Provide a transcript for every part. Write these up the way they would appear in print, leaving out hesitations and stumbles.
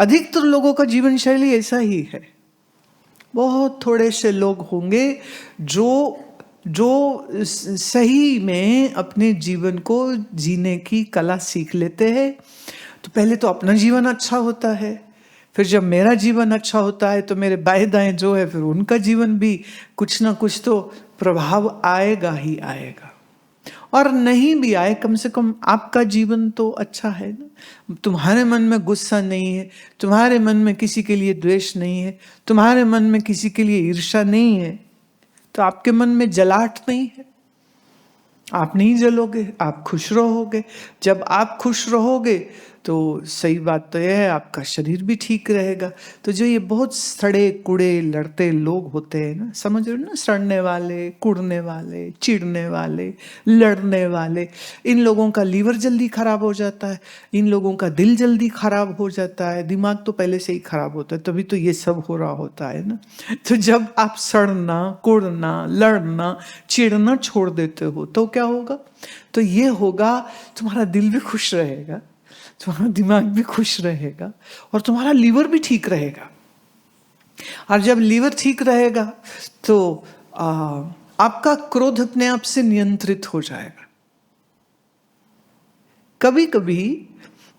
अधिकतर लोगों का जीवन शैली ऐसा ही है। बहुत थोड़े से लोग होंगे जो सही में अपने जीवन को जीने की कला सीख लेते हैं। तो पहले तो अपना जीवन अच्छा होता है, फिर जब मेरा जीवन अच्छा होता है तो मेरे बाएं दाएं जो है फिर उनका जीवन भी कुछ ना कुछ तो प्रभाव आएगा ही आएगा। और नहीं भी आए, कम से कम आपका जीवन तो अच्छा है ना। तुम्हारे मन में गुस्सा नहीं है, तुम्हारे मन में किसी के लिए द्वेष नहीं है, तुम्हारे मन में किसी के लिए ईर्ष्या नहीं है, तो आपके मन में जलाहट नहीं है, आप नहीं जलोगे, आप खुश रहोगे। जब आप खुश रहोगे तो सही बात तो यह है आपका शरीर भी ठीक रहेगा। तो जो ये बहुत सड़े कुड़े लड़ते लोग होते हैं ना, समझ रहे हो ना, सड़ने वाले, कुड़ने वाले, चिढ़ने वाले, लड़ने वाले, इन लोगों का लीवर जल्दी खराब हो जाता है, इन लोगों का दिल जल्दी खराब हो जाता है, दिमाग तो पहले से ही खराब होता है, तभी तो ये सब हो रहा होता है ना। तो जब आप सड़ना, कुड़ना, लड़ना, चिढ़ना छोड़ देते हो तो क्या होगा? तो ये होगा, तुम्हारा दिल भी खुश रहेगा, तुम्हारा दिमाग भी खुश रहेगा और तुम्हारा लीवर भी ठीक रहेगा। और जब लीवर ठीक रहेगा तो आपका क्रोध अपने आप से नियंत्रित हो जाएगा। कभी कभी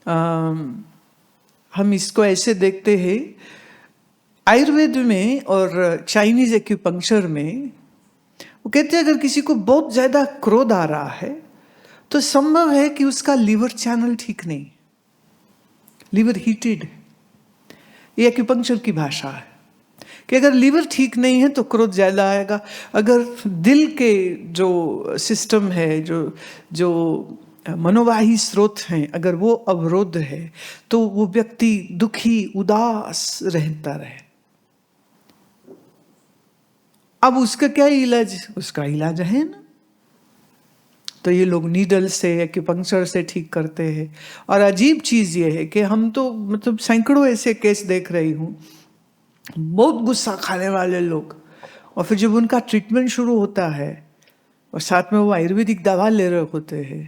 हम इसको ऐसे देखते हैं, आयुर्वेद में और चाइनीज एक्यूपंक्चर में वो कहते हैं अगर किसी को बहुत ज्यादा क्रोध आ रहा है तो संभव है कि उसका लीवर चैनल ठीक नहीं, लीवर हीटेड। ये एक्यूपंक्चर की भाषा है कि अगर लीवर ठीक नहीं है तो क्रोध ज्यादा आएगा। अगर दिल के जो सिस्टम है, जो मनोवाही स्रोत हैं, अगर वो अवरोध है तो वो व्यक्ति दुखी, उदास रहता रहे। अब उसका क्या इलाज? उसका इलाज है ना, तो ये लोग नीडल से, एक्यूपंक्चर से ठीक करते हैं। और अजीब चीज ये है कि हम तो मतलब सैकड़ों ऐसे केस देख रही हूँ, बहुत गुस्सा खाने वाले लोग, और फिर जब उनका ट्रीटमेंट शुरू होता है और साथ में वो आयुर्वेदिक दवा ले रहे होते हैं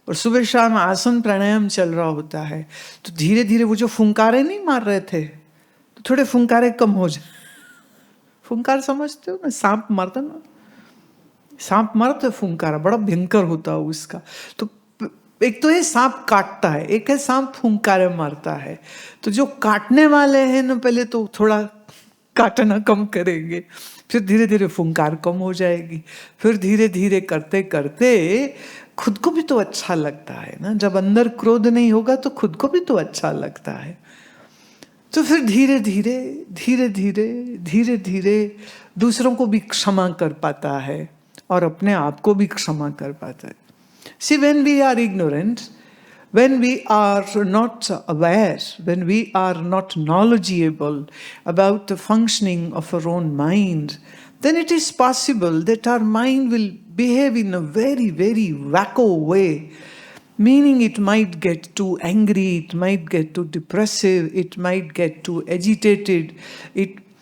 और सुबह शाम आसन प्राणायाम चल रहा होता है, तो धीरे धीरे वो जो फुंकारे नहीं मार रहे थे तो थोड़े फुंकारे कम हो जाए। फुंकार समझते हो ना, सांप मारता ना, सांप मारता फुंकारा बड़ा भयंकर होता है उसका। तो एक तो ये सांप काटता है, एक है सांप फुंकारे मारता है। तो जो काटने वाले हैं ना, पहले तो थोड़ा काटना कम करेंगे, फिर धीरे धीरे फुंकार कम हो जाएगी, फिर धीरे धीरे करते करते खुद को भी तो अच्छा लगता है ना। जब अंदर क्रोध नहीं होगा तो खुद को भी तो अच्छा लगता है। तो फिर धीरे धीरे धीरे धीरे धीरे धीरे दूसरों को भी क्षमा कर पाता है और अपने आप को भी क्षमा कर पाता है। See, when we are ignorant, when we are not aware, when we are not knowledgeable about the functioning of our own mind, then it is possible that our mind will behave in a very, very wacko way. Meaning it might get too angry, it might get too depressive, it might get too agitated.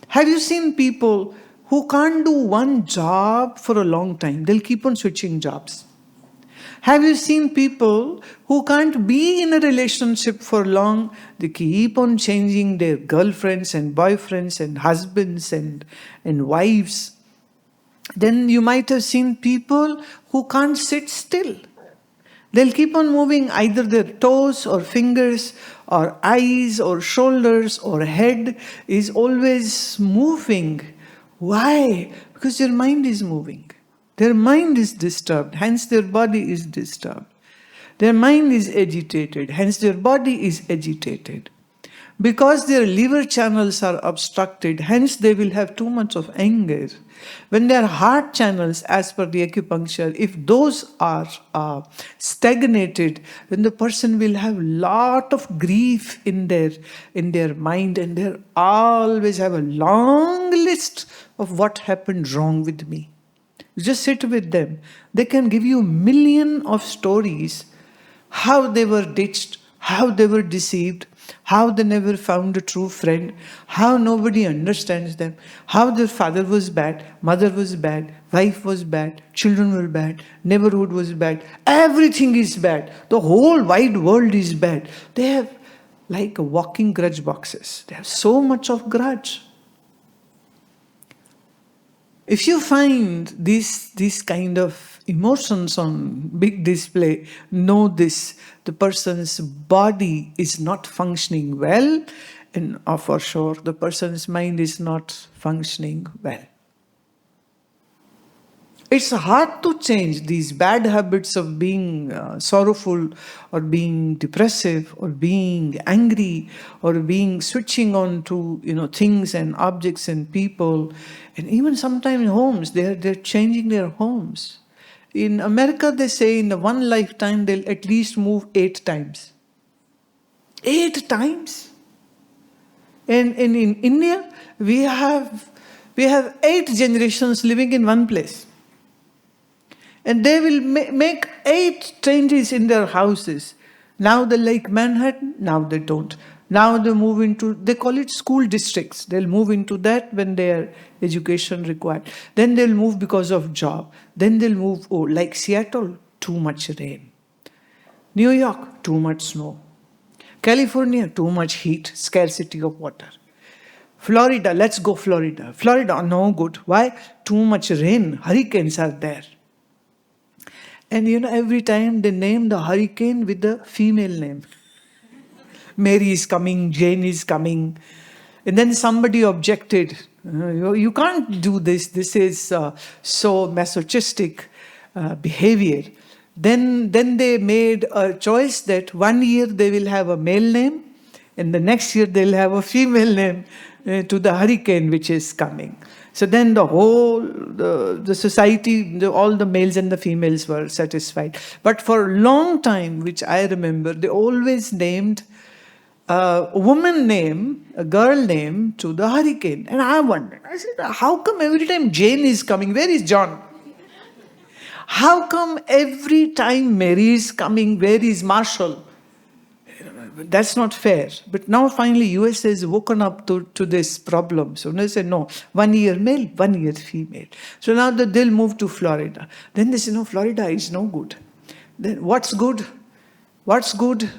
Have you seen people who can't do one job for a long time? They'll keep on switching jobs. Have you seen people who can't be in a relationship for long? They keep on changing their girlfriends and boyfriends and husbands and wives. Then you might have seen people who can't sit still. They'll keep on moving either their toes or fingers or eyes or shoulders or head is always moving. Why? Because their mind is moving. Their mind is disturbed, hence their body is disturbed. Their mind is agitated, hence their body is agitated. Because their liver channels are obstructed, hence they will have too much of anger. When their heart channels, as per the acupuncture, if those are stagnated, then the person will have lot of grief in their mind, and they always have a long list of what happened wrong with me. You just sit with them. They can give you million of stories, how they were ditched, how they were deceived, how they never found a true friend, how nobody understands them, how their father was bad, mother was bad, wife was bad, children were bad, neighborhood was bad, everything is bad, the whole wide world is bad. They have like walking grudge boxes. They have so much of grudge. If you find these kind of emotions on big display, know this: the person's body is not functioning well, and for sure the person's mind is not functioning well. It's hard to change these bad habits of being sorrowful, or being depressive, or being angry, or being switching on to things and objects and people, and even sometimes homes. They're changing their homes. In America, they say in one lifetime they'll at least move 8 times. 8 times. And in India, we have 8 generations living in one place. And they will make 8 changes in their houses. Now they like Manhattan, now they don't. Now they move into, they call it school districts. They'll move into that when their education required. Then they'll move because of job. Then they'll move, like Seattle, too much rain. New York, too much snow. California, too much heat, scarcity of water. Florida, let's go Florida. Florida, no good. Why? Too much rain, hurricanes are there. And every time they name the hurricane with the female name. Mary is coming, Jane is coming. And then somebody objected, you can't do this. This is so masochistic behavior. Then they made a choice that one year they will have a male name, and the next year they'll have a female name to the hurricane which is coming. So then the whole, the society, all the males and the females were satisfied. But for a long time, which I remember, they always named a woman name, a girl name to the hurricane. And I wondered, I said, how come every time Jane is coming, where is John? How come every time Mary is coming, where is Marshall? That's not fair. But now finally US has woken up to this problem. So they say, no, 1 year male, 1 year female. So now they'll move to Florida. Then they say, no, Florida is no good. Then what's good? What's good?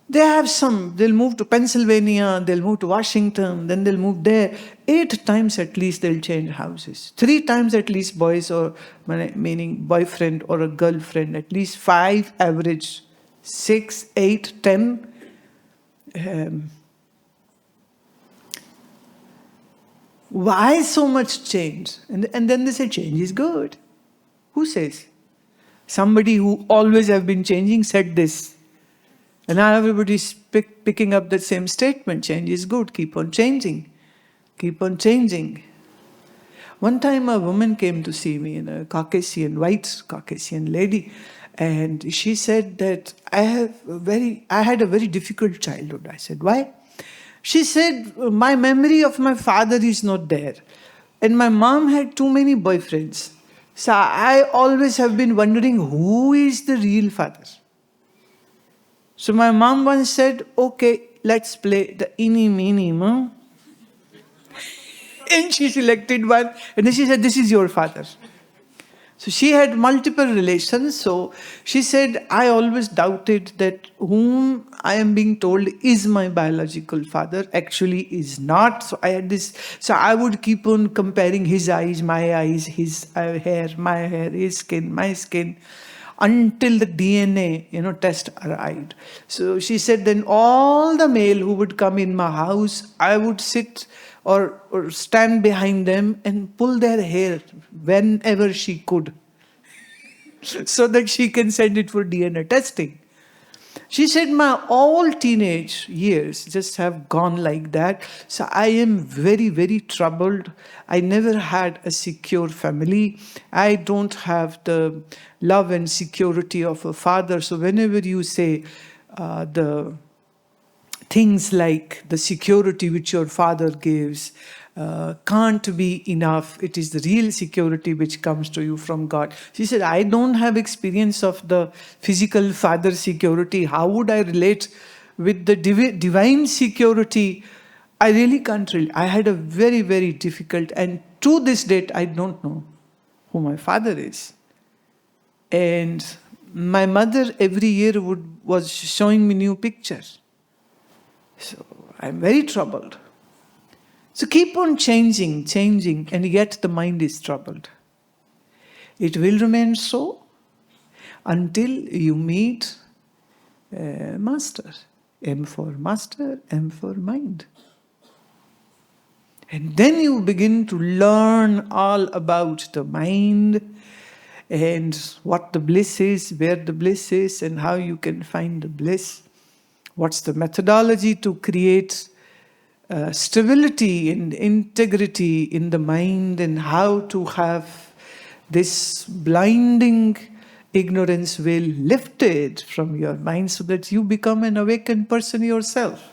They have some. They'll move to Pennsylvania, they'll move to Washington, then they'll move there. 8 times at least they'll change houses. 3 times at least boys, or meaning boyfriend or a girlfriend. At least 5 average, 6, 8, 10. Why so much change? And then they say change is good. Who says? Somebody who always have been changing said this. And now everybody's picking up that same statement. Change is good. Keep on changing. Keep on changing. One time a woman came to see me, a white Caucasian lady. And she said that I had a very difficult childhood. I said, why? She said, my memory of my father is not there. And my mom had too many boyfriends. So I always have been wondering who is the real father. So my mom once said, okay, let's play the eeny, meeny, mo. And she selected one. And then she said, this is your father. So she had multiple relations. So she said, I always doubted that whom I am being told is my biological father actually is not. So I had this. So I would keep on comparing his eyes, his hair, my hair, his skin, my skin, until the DNA, test arrived. So she said, then all the male who would come in my house, I would sit or stand behind them and pull their hair whenever she could, so that she can send it for DNA testing. She said, my all teenage years just have gone like that. So I am very, very troubled. I never had a secure family. I don't have the love and security of a father. So whenever you say the things like the security which your father gives can't be enough. It is the real security which comes to you from God. She said, I don't have experience of the physical father security. How would I relate with the divine security? I really can't relate. I had a very, very difficult, and to this date, I don't know who my father is. And my mother every year was showing me new pictures. So I'm very troubled. So keep on changing, and yet the mind is troubled. It will remain so until you meet a master. M for master, M for mind. And then you begin to learn all about the mind and what the bliss is, where the bliss is, and how you can find the bliss. What's the methodology to create stability and integrity in the mind, and how to have this blinding ignorance veil lifted from your mind so that you become an awakened person yourself.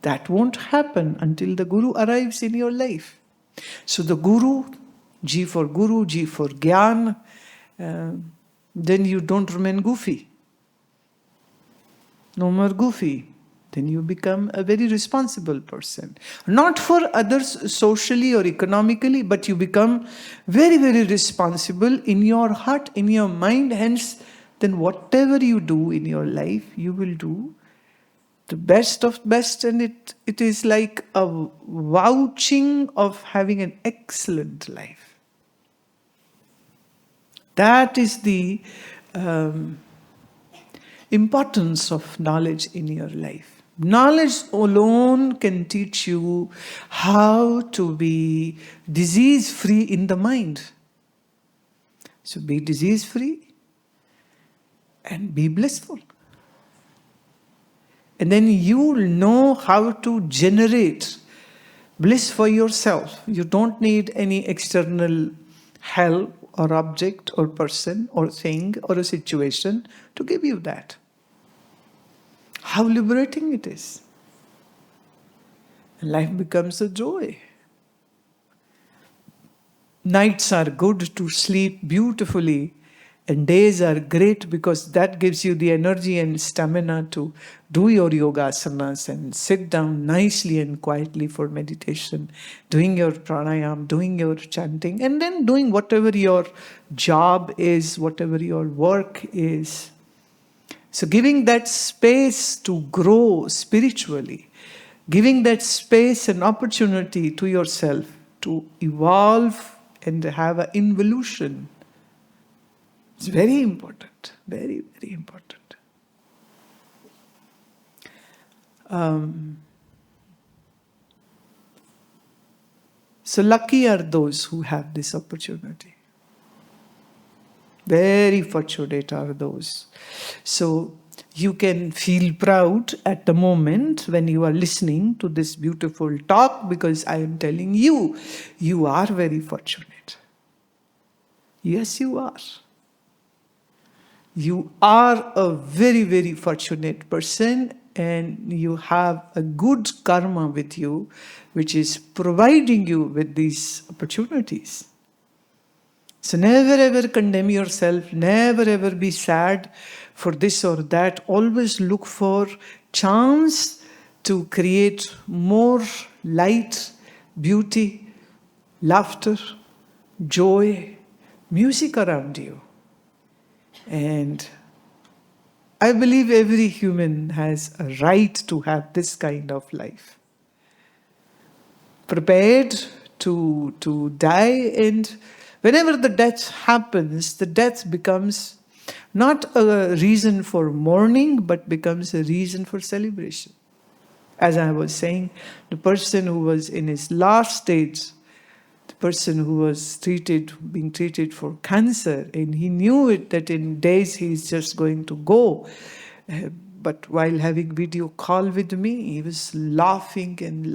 That won't happen until the Guru arrives in your life. So the Guru, G for Guru, G for Gyan, then you don't remain goofy. No more goofy. Then you become a very responsible person. Not for others socially or economically, but you become very, very responsible in your heart, in your mind. Hence, then whatever you do in your life, you will do the best of best, and it is like a vouching of having an excellent life. That is the importance of knowledge in your life. Knowledge alone can teach you how to be disease-free in the mind. So be disease-free and be blissful. And then you'll know how to generate bliss for yourself. You don't need any external help or object or person or thing or a situation to give you that. How liberating it is. And life becomes a joy. Nights are good to sleep beautifully, and days are great because that gives you the energy and stamina to do your yogasanas and sit down nicely and quietly for meditation, doing your pranayam, doing your chanting, and then doing whatever your job is, whatever your work is. So giving that space to grow spiritually, giving that space and opportunity to yourself to evolve and have an involution. It's very important, very, very important. So lucky are those who have this opportunity. Very fortunate are those. So you can feel proud at the moment when you are listening to this beautiful talk, because I am telling you, you are very fortunate. Yes, you are. You are a very, very fortunate person, and you have a good karma with you, which is providing you with these opportunities. So never ever condemn yourself, never ever be sad for this or that. Always look for chance to create more light, beauty, laughter, joy, music around you. And I believe every human has a right to have this kind of life. Prepared to die, and whenever the death happens, the death becomes not a reason for mourning, but becomes a reason for celebration. As I was saying, the person who was in his last stage, the person who was being treated for cancer, and he knew it that in days he's just going to go. But while having video call with me, he was laughing and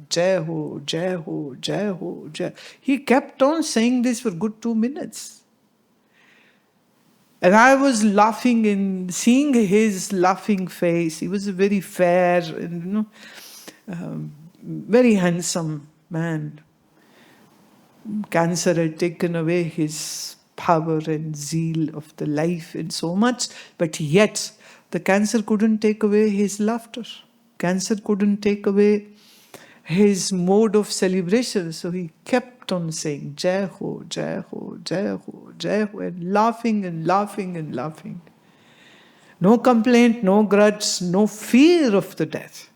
Jai Ho, Jai Ho, Jai Ho, Jai. He kept on saying this for good 2 minutes. And I was laughing and seeing his laughing face. He was a very fair and very handsome man. Cancer had taken away his power and zeal of the life and so much, but yet the cancer couldn't take away his laughter. Cancer couldn't take away his mode of celebration. So he kept on saying, Jai Ho, Jai Ho, Jai Ho, Jai Ho, and laughing and laughing and laughing. No complaint, no grudge, no fear of the death.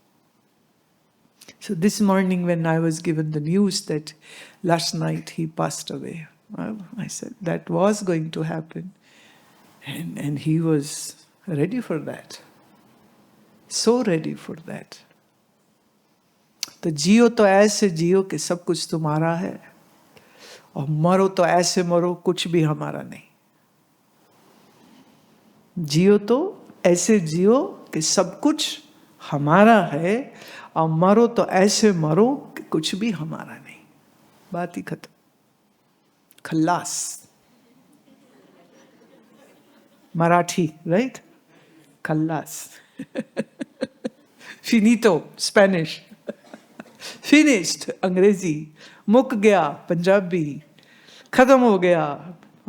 So this morning when I was given the news that last night he passed away, well, I said that was going to happen. And he was ready for that. So ready for that. तो जियो तो ऐसे जियो कि सब कुछ तुम्हारा है, और मरो तो ऐसे मरो कुछ भी हमारा नहीं. जियो तो ऐसे जियो कि सब कुछ हमारा है, और मरो तो ऐसे मरो कि कुछ भी हमारा नहीं. बात ही खत्म. खल्लास. मराठी, राइट? खल्लास. फिनितो, स्पेनिश. फिनिश्ड, अंग्रेजी. मुक गया, पंजाबी. खत्म हो गया,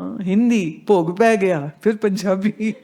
हिंदी. भोग पै गया, फिर पंजाबी.